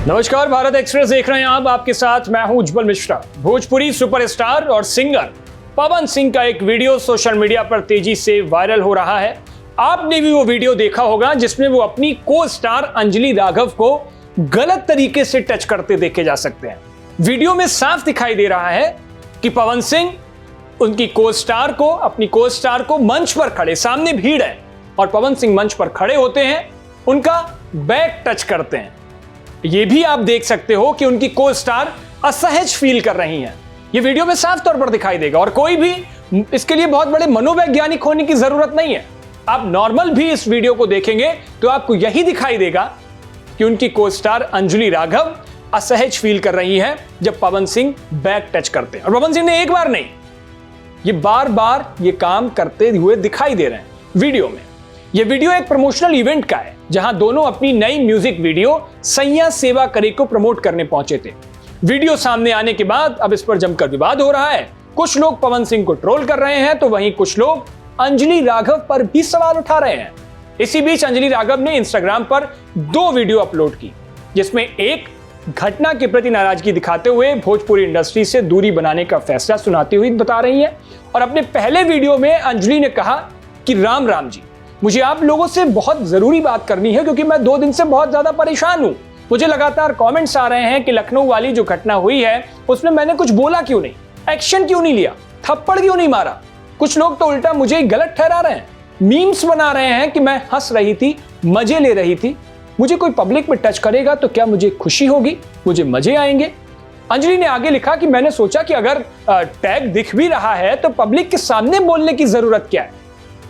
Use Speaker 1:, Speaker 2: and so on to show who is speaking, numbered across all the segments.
Speaker 1: नमस्कार, भारत एक्सप्रेस देख रहे हैं आप। आपके साथ मैं हूं उज्जवल मिश्रा। भोजपुरी सुपरस्टार और सिंगर पवन सिंह का एक वीडियो सोशल मीडिया पर तेजी से वायरल हो रहा है। आपने भी वो वीडियो देखा होगा जिसमें वो अपनी को स्टार अंजलि राघव को गलत तरीके से टच करते देखे जा सकते हैं। वीडियो में साफ दिखाई दे रहा है कि पवन सिंह उनकी को स्टार को, अपनी को स्टार को मंच पर खड़े, सामने भीड़ है और पवन सिंह मंच पर खड़े होते हैं, उनका बैक टच करते हैं। ये भी आप देख सकते हो कि उनकी को स्टार असहज फील कर रही हैं। ये वीडियो में साफ तौर पर दिखाई देगा और कोई भी इसके लिए बहुत बड़े मनोवैज्ञानिक होने की जरूरत नहीं है। आप नॉर्मल भी इस वीडियो को देखेंगे तो आपको यही दिखाई देगा कि उनकी को स्टार अंजलि राघव असहज फील कर रही है जब पवन सिंह बैक टच करते हैं। और पवन सिंह ने एक बार नहीं, ये बार बार ये काम करते हुए दिखाई दे रहे हैं वीडियो में। ये वीडियो एक प्रमोशनल इवेंट का है जहां दोनों अपनी नई म्यूजिक वीडियो सैया सेवा करे को प्रमोट करने पहुंचे थे। वीडियो सामने आने के बाद अब इस पर जमकर विवाद हो रहा है। कुछ लोग पवन सिंह को ट्रोल कर रहे हैं तो वहीं कुछ लोग अंजलि राघव पर भी सवाल उठा रहे हैं। इसी बीच अंजलि राघव ने इंस्टाग्राम पर 2 वीडियो अपलोड की, जिसमें एक घटना के प्रति नाराजगी दिखाते हुए भोजपुरी इंडस्ट्री से दूरी बनाने का फैसला सुनाती हुई बता रही है। और अपने पहले वीडियो में अंजलि ने कहा कि राम राम जी, मुझे आप लोगों से बहुत जरूरी बात करनी है क्योंकि मैं 2 दिन से बहुत ज्यादा परेशान हूं। मुझे लगातार कमेंट्स आ रहे हैं कि लखनऊ वाली जो घटना हुई है उसमें मैंने कुछ बोला क्यों नहीं, एक्शन क्यों नहीं लिया, थप्पड़ क्यों नहीं मारा। कुछ लोग तो उल्टा मुझे गलत ठहरा रहे हैं, मीम्स बना रहे हैं कि मैं हंस रही थी, मजे ले रही थी। मुझे कोई पब्लिक में टच करेगा तो क्या मुझे खुशी होगी, मुझे मजे आएंगे। अंजलि ने आगे लिखा कि मैंने सोचा कि अगर टैग दिख भी रहा है तो पब्लिक के सामने बोलने की जरूरत क्या है।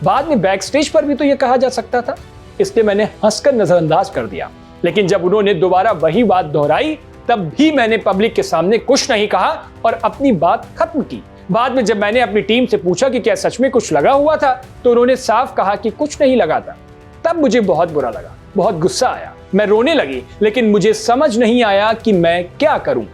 Speaker 1: बाद में बैक स्टेज पर भी तो यह कहा जा सकता था, इसलिए मैंने हंसकर नजरअंदाज कर दिया। लेकिन जब उन्होंने दोबारा वही बात दोहराई तब भी मैंने पब्लिक के सामने कुछ नहीं कहा और अपनी बात खत्म की। बाद में जब मैंने अपनी टीम से पूछा कि क्या सच में कुछ लगा हुआ था तो उन्होंने साफ कहा कि कुछ नहीं लगा था। तब मुझे बहुत बुरा लगा, बहुत गुस्सा आया, मैं रोने लगी, लेकिन मुझे समझ नहीं आया कि मैं क्या करूं।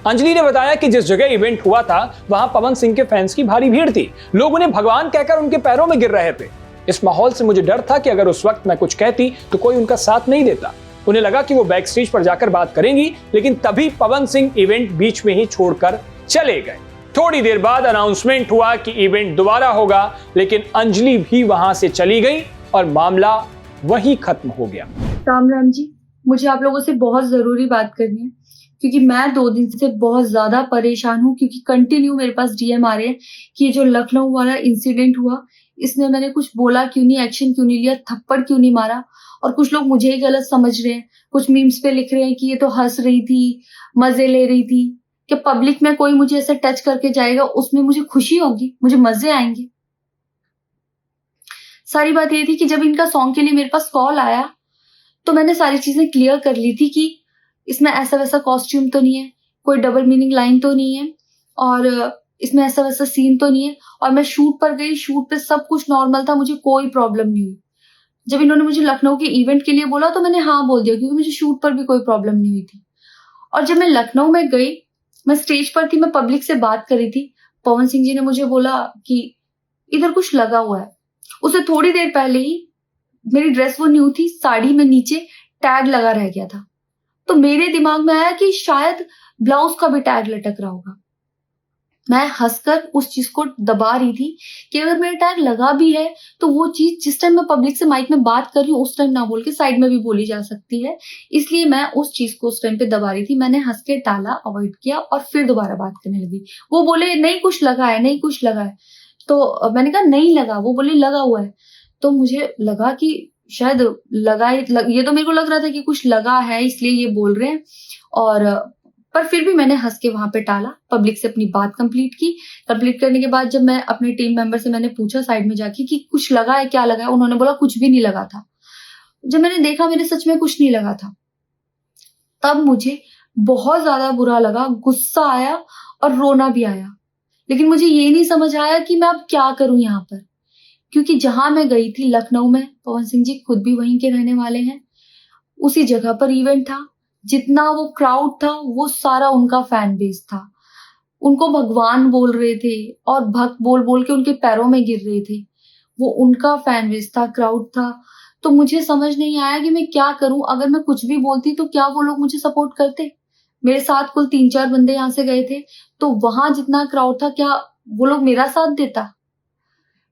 Speaker 1: अंजलि ने बताया कि जिस जगह इवेंट हुआ था वहां पवन सिंह के फैंस की भारी भीड़ थी। लोग उन्हें भगवान कहकर उनके पैरों में गिर रहे थे। इस माहौल से मुझे डर था कि अगर उस वक्त मैं कुछ कहती तो कोई उनका साथ नहीं देता। उन्हें लगा कि वो बैक स्टेज पर जाकर बात करेंगी, लेकिन तभी पवन सिंह इवेंट बीच में ही छोड़कर चले गए। थोड़ी देर बाद अनाउंसमेंट हुआ कि इवेंट दोबारा होगा, लेकिन अंजलि भी वहां से चली गई और मामला वहीं खत्म हो गया।
Speaker 2: राम राम जी, मुझे आप लोगों से बहुत जरूरी बात करनी है क्योंकि मैं 2 दिन से बहुत ज्यादा परेशान हूँ क्योंकि कंटिन्यू मेरे पास डीएम आ रहे हैं कि ये जो लखनऊ वाला इंसिडेंट हुआ इसमें मैंने कुछ बोला क्यों नहीं, एक्शन क्यों नहीं लिया, थप्पड़ क्यों नहीं मारा। और कुछ लोग मुझे ही गलत समझ रहे हैं, कुछ मीम्स पे लिख रहे हैं कि ये तो हंस रही थी, मजे ले रही थी। कि पब्लिक में कोई मुझे ऐसे टच करके जाएगा उसमें मुझे खुशी होगी, मुझे मजे आएंगे। सारी बात ये थी कि जब इनका सॉन्ग के लिए मेरे पास कॉल आया तो मैंने सारी चीजें क्लियर कर ली थी कि इसमें ऐसा वैसा कॉस्ट्यूम तो नहीं है, कोई डबल मीनिंग लाइन तो नहीं है और इसमें ऐसा वैसा सीन तो नहीं है। और मैं शूट पर गई, शूट पे सब कुछ नॉर्मल था, मुझे कोई प्रॉब्लम नहीं हुई। जब इन्होंने मुझे लखनऊ के इवेंट के लिए बोला तो मैंने हाँ बोल दिया क्योंकि मुझे शूट पर भी कोई प्रॉब्लम नहीं हुई थी। और जब मैं लखनऊ में गई, मैं स्टेज पर थी, मैं पब्लिक से बात कर रही थी, पवन सिंह जी ने मुझे बोला कि इधर कुछ लगा हुआ है। उससे थोड़ी देर पहले ही मेरी ड्रेस वो न्यू थी, साड़ी में नीचे टैग लगा रह गया था। तो मेरे दिमाग में आया कि शायद ब्लाउज का भी टैग लटक रहा होगा। मैं हंसकर उस चीज को दबा रही थी कि अगर मेरा टैग लगा भी है तो वो चीज जिस टाइम मैं पब्लिक से माइक में बात कर रही हूँ उस टाइम ना बोल के साइड में भी बोली जा सकती है, इसलिए मैं उस चीज को उस टाइम पे दबा रही थी। मैंने हंस के टाला, अवॉइड किया और फिर दोबारा बात करने लगी। वो बोले नहीं कुछ लगा है, नहीं कुछ लगा है, तो मैंने कहा नहीं लगा। वो बोले लगा हुआ है। तो मुझे लगा कि शायद ये तो मेरे को लग रहा था कि कुछ लगा है इसलिए ये बोल रहे हैं। और पर फिर भी मैंने हंस के वहां पे टाला, पब्लिक से अपनी बात कंप्लीट की। कंप्लीट करने के बाद जब मैं अपने टीम मेंबर से मैंने पूछा साइड में जाके कि कुछ लगा है, क्या लगा है, उन्होंने बोला कुछ भी नहीं लगा था। जब मैंने देखा मेरे सच में कुछ नहीं लगा था, तब मुझे बहुत ज्यादा बुरा लगा, गुस्सा आया और रोना भी आया। लेकिन मुझे ये नहीं समझ आया कि मैं अब क्या करूं यहाँ पर, क्योंकि जहां मैं गई थी लखनऊ में, पवन सिंह जी खुद भी वहीं के रहने वाले हैं, उसी जगह पर इवेंट था। जितना वो क्राउड था वो सारा उनका फैन बेस था। उनको भगवान बोल रहे थे और भक्त बोल बोल के उनके पैरों में गिर रहे थे। वो उनका फैन बेस था, क्राउड था। तो मुझे समझ नहीं आया कि मैं क्या करूं। अगर मैं कुछ भी बोलती तो क्या वो लोग मुझे सपोर्ट करते? मेरे साथ कुल 3-4 बंदे यहाँ से गए थे, तो वहां जितना क्राउड था, क्या वो लोग मेरा साथ देता?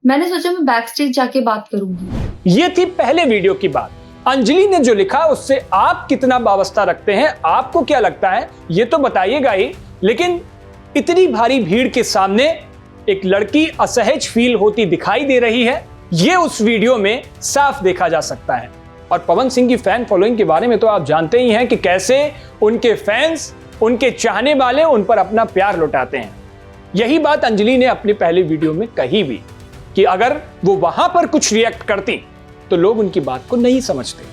Speaker 2: मैंने सोचा मैं बैक स्टेज जाके बात करूंगी।
Speaker 1: ये थी पहले वीडियो की बात। अंजलि ने जो लिखा उससे आप कितना वाबस्ता रखते हैं, आपको क्या लगता है ये तो बताइएगा ही, लेकिन इतनी भारी भीड़ के सामने एक लड़की असहज फील होती दिखाई दे रही है, ये उस वीडियो में साफ देखा जा सकता है। और पवन सिंह की फैन फॉलोइंग के बारे में तो आप जानते ही हैं कि कैसे उनके फैंस, उनके चाहने वाले उन पर अपना प्यार लुटाते हैं। यही बात अंजलि ने अपने पहले वीडियो में कही भी कि अगर वो वहां पर कुछ रिएक्ट करती तो लोग उनकी बात को नहीं समझते।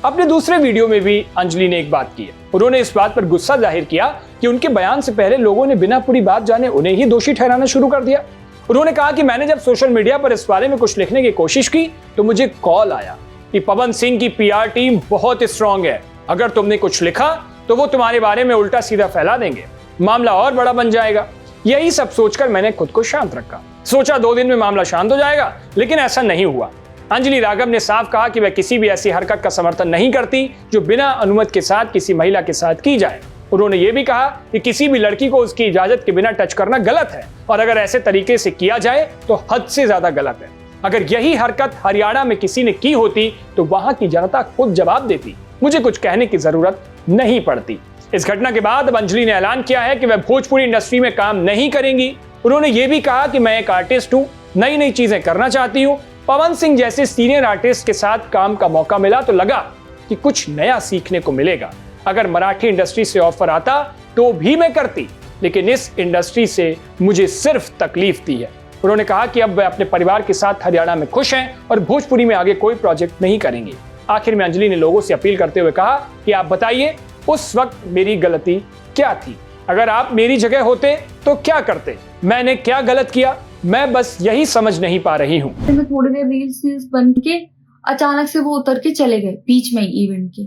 Speaker 1: अपने दूसरे वीडियो में भी अंजलि ने एक बात की है। उन्होंने इस बात पर गुस्सा जाहिर किया कि उनके बयान से पहले लोगों ने बिना पूरी बात जाने उन्हें ही दोषी ठहराना शुरू कर दिया। उन्होंने कहा कि मैंने जब सोशल मीडिया पर इस बारे में कुछ लिखने की कोशिश की तो मुझे कॉल आया कि पवन सिंह की पीआर टीम बहुत स्ट्रांग है, अगर तुमने कुछ लिखा तो वो तुम्हारे बारे में उल्टा सीधा फैला देंगे, मामला और बड़ा बन जाएगा। यही सब सोचकर मैंने खुद को शांत रखा, सोचा 2 दिन में मामला शांत हो जाएगा, लेकिन ऐसा नहीं हुआ। अंजलि राघव ने साफ कहा कि वह किसी भी ऐसी हरकत का समर्थन नहीं करती जो बिना अनुमति के साथ किसी महिला के साथ की जाए। उन्होंने ये भी कहा कि किसी भी लड़की को उसकी इजाजत के बिना टच करना गलत है, और अगर ऐसे तरीके से किया जाए तो हद से ज्यादा गलत है। अगर यही हरकत हरियाणा में किसी ने की होती तो वहां की जनता खुद जवाब देती, मुझे कुछ कहने की जरूरत नहीं पड़ती। इस घटना के बाद अब अंजलि ने ऐलान किया है कि वह भोजपुरी इंडस्ट्री में काम नहीं करेंगी। उन्होंने ये भी कहा कि मैं एक आर्टिस्ट हूं, नई नई चीजें करना चाहती हूं। पवन सिंह जैसे सीनियर आर्टिस्ट के साथ काम का मौका मिला तो लगा कि कुछ नया सीखने को मिलेगा। अगर मराठी इंडस्ट्री से ऑफर आता तो भी मैं करती, लेकिन इस इंडस्ट्री से मुझे सिर्फ तकलीफ दी है। उन्होंने कहा कि अब वे अपने परिवार के साथ हरियाणा में खुश हैं और भोजपुरी में आगे कोई प्रोजेक्ट नहीं करेंगे। आखिर में अंजलि ने लोगों से अपील करते हुए कहा कि आप बताइए उस वक्त मेरी गलती क्या थी, अगर आप मेरी जगह होते तो क्या करते, मैंने क्या गलत किया, मैं बस यही समझ नहीं पा रही हूँ।
Speaker 2: मैं थोड़ी देर रील्स बन के अचानक से वो उतर के चले गए बीच में ही इवेंट के।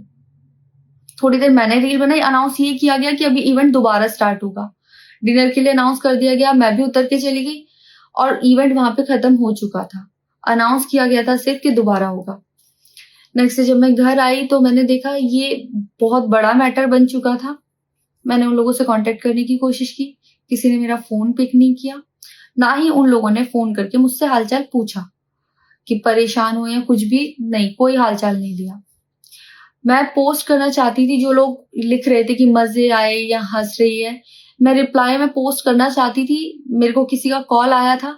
Speaker 2: थोड़ी देर मैंने रील बनाई, अनाउंस ये किया गया कि अभी इवेंट दोबारा स्टार्ट होगा, डिनर के लिए अनाउंस कर दिया गया, मैं भी उतर के चली गई और इवेंट वहां पे खत्म हो चुका था। अनाउंस किया गया था सिर्फ कि दोबारा होगा। नेक्स्ट डे जब मैं घर आई तो मैंने देखा ये बहुत बड़ा मैटर बन चुका था। मैंने उन लोगों से कांटेक्ट करने की कोशिश की, किसी ने मेरा फोन पिक नहीं किया, ना ही उन लोगों ने फोन करके मुझसे हालचाल पूछा कि परेशान हो या कुछ भी, नहीं, कोई हालचाल नहीं दिया। मैं पोस्ट करना चाहती थी, जो लोग लिख रहे थे कि मजे आए या हंस रही है, मैं रिप्लाई में पोस्ट करना चाहती थी। मेरे को किसी का कॉल आया था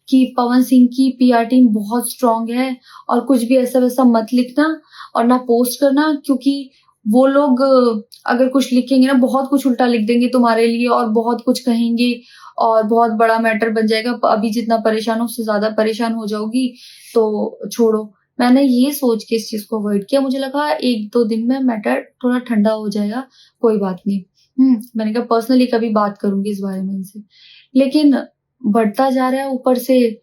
Speaker 2: कि पवन सिंह की पीआर टीम बहुत स्ट्रांग है और कुछ भी ऐसा वैसा मत लिखना और ना पोस्ट करना, क्योंकि वो लोग अगर कुछ लिखेंगे ना बहुत कुछ उल्टा लिख देंगे तुम्हारे लिए और बहुत कुछ कहेंगे और बहुत बड़ा मैटर बन जाएगा। अभी जितना परेशान हो उससे ज्यादा परेशान हो जाओगी, तो छोड़ो। मैंने ये सोच के इस चीज को अवॉइड किया। मुझे लगा 1-2 दिन में मैटर थोड़ा ठंडा हो जाएगा, कोई बात नहीं। मैंने कहा पर्सनली कभी बात करूंगी इस बारे में इनसे, लेकिन बढ़ता जा रहा है। ऊपर से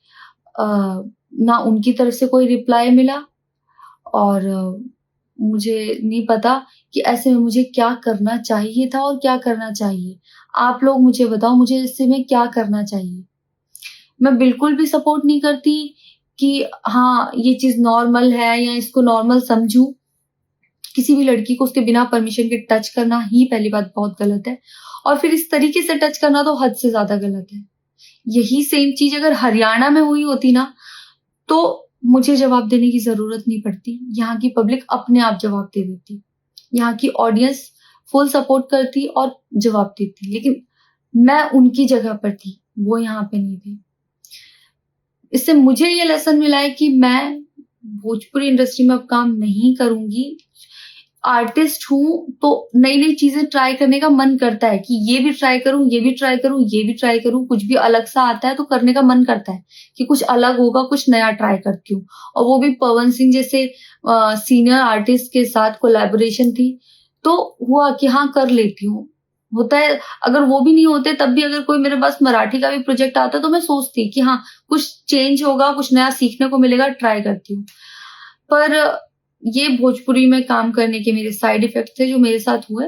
Speaker 2: ना उनकी तरफ से कोई रिप्लाई मिला और मुझे नहीं पता कि ऐसे में मुझे क्या करना चाहिए था और क्या करना चाहिए। आप लोग मुझे बताओ, मुझे इससे में क्या करना चाहिए। मैं बिल्कुल भी सपोर्ट नहीं करती कि हाँ ये चीज नॉर्मल है या इसको नॉर्मल समझूं। किसी भी लड़की को उसके बिना परमिशन के टच करना ही पहली बात बहुत गलत है, और फिर इस तरीके से टच करना तो हद से ज्यादा गलत है। यही सेम चीज अगर हरियाणा में हुई होती ना तो मुझे जवाब देने की जरूरत नहीं पड़ती, यहाँ की पब्लिक अपने आप जवाब दे देती, यहाँ की ऑडियंस फुल सपोर्ट करती और जवाब देती। लेकिन मैं उनकी जगह पर थी, वो यहाँ पे नहीं थे। इससे मुझे ये लेसन मिला है कि मैं भोजपुरी इंडस्ट्री में अब काम नहीं करूंगी। आर्टिस्ट हूं तो नई नई चीजें ट्राई करने का मन करता है कि ये भी ट्राई करूं, ये भी ट्राई करूं, ये भी ट्राई करूं। कुछ भी अलग सा आता है तो करने का मन करता है कि कुछ अलग होगा, कुछ नया ट्राई करती हूँ। और वो भी पवन सिंह जैसे सीनियर आर्टिस्ट के साथ कोलैबोरेशन थी तो हुआ कि हाँ कर लेती हूँ। होता है, अगर वो भी नहीं होते तब भी अगर कोई मेरे पास मराठी का भी प्रोजेक्ट आता तो मैं सोचती कि हाँ कुछ चेंज होगा, कुछ नया सीखने को मिलेगा, ट्राई करती हूँ। पर ये भोजपुरी में काम करने के मेरे साइड इफेक्ट थे जो मेरे साथ हुए।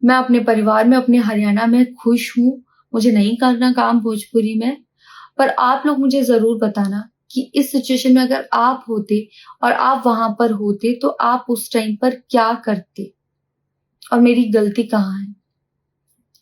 Speaker 2: मैं अपने परिवार में, अपने हरियाणा में खुश हूँ। मुझे नहीं करना काम भोजपुरी में, पर आप लोग मुझे जरूर बताना कि इस सिचुएशन में अगर आप होते और आप वहां पर होते तो आप उस टाइम पर क्या करते और मेरी गलती कहाँ है।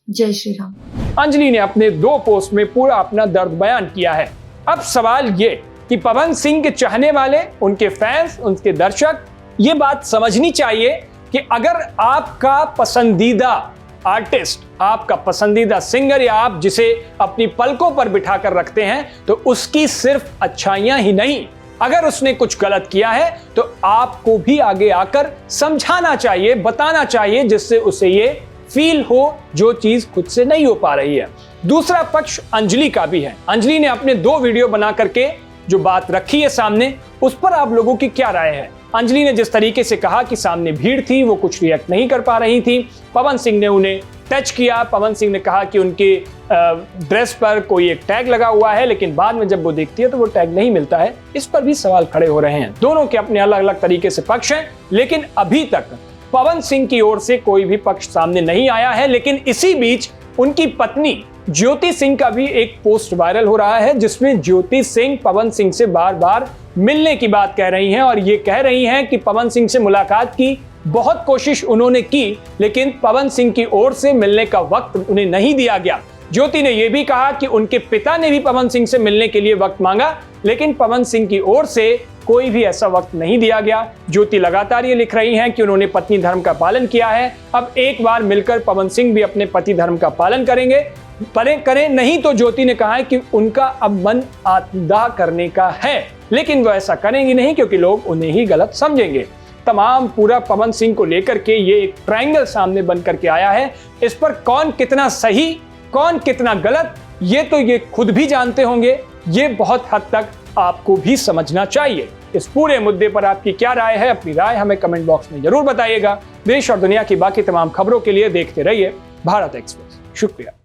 Speaker 2: जय श्री राम।
Speaker 1: अंजलि ने अपने 2 पोस्ट में पूरा अपना दर्द बयान किया है। अब सवाल ये कि पवन सिंह के चाहने वाले, उनके फैंस, उनके दर्शक ये बात समझनी चाहिए कि अगर आपका पसंदीदा आर्टिस्ट, आपका पसंदीदा सिंगर या आप जिसे अपनी पलकों पर बिठाकर रखते हैं तो उसकी सिर्फ अच्छाइयां ही नहीं, अगर उसने कुछ गलत किया है तो आपको भी आगे आकर समझाना चाहिए, बताना चाहिए, जिससे उसे ये फील हो जो चीज खुद से नहीं हो पा रही है। दूसरा पक्ष अंजलि का भी है। अंजलि ने अपने 2 वीडियो बना करके जो बात रखी है सामने, उस पर आप लोगों की क्या राय है। अंजलि ने जिस तरीके से कहा कि सामने भीड़ थी, वो कुछ रिएक्ट नहीं कर पा रही थी, पवन सिंह ने उन्हें टच किया, पवन सिंह ने कहा कि उनके ड्रेस पर कोई एक टैग लगा हुआ है, लेकिन बाद में जब वो देखती है तो वो टैग नहीं मिलता है। इस पर भी सवाल खड़े हो रहे हैं। दोनों के अपने अलग अलग तरीके से पक्ष हैं, लेकिन अभी तक पवन सिंह की ओर से कोई भी पक्ष सामने नहीं आया है। लेकिन इसी बीच उनकी पत्नी ज्योति सिंह का भी एक पोस्ट वायरल हो रहा है, जिसमें ज्योति सिंह पवन सिंह से बार बार मिलने की बात कह रही हैं और ये कह रही हैं कि पवन सिंह से मुलाकात की बहुत कोशिश उन्होंने की, लेकिन पवन सिंह की ओर से मिलने का वक्त उन्हें नहीं दिया गया। ज्योति ने यह भी कहा कि उनके पिता ने भी पवन सिंह से मिलने के लिए वक्त मांगा, लेकिन पवन सिंह की ओर से कोई भी ऐसा वक्त नहीं दिया गया। ज्योति लगातार ये लिख रही हैं कि उन्होंने पत्नी धर्म का पालन किया है, अब एक बार मिलकर पवन सिंह भी अपने पति धर्म का पालन करेंगे, करें नहीं तो ज्योति ने कहा है कि उनका अब मन आत्मदाह करने का है, लेकिन वो ऐसा करेंगी नहीं क्योंकि लोग उन्हें ही गलत समझेंगे। तमाम पूरा पवन सिंह को लेकर के ये एक ट्रायंगल सामने बन करके आया है। इस पर कौन कितना सही, कौन कितना गलत, ये तो ये खुद भी जानते होंगे। ये बहुत हद तक आपको भी समझना चाहिए। इस पूरे मुद्दे पर आपकी क्या राय है? अपनी राय हमें कमेंट बॉक्स में जरूर बताइएगा। देश और दुनिया की बाकी तमाम खबरों के लिए देखते रहिए भारत एक्सप्रेस। शुक्रिया।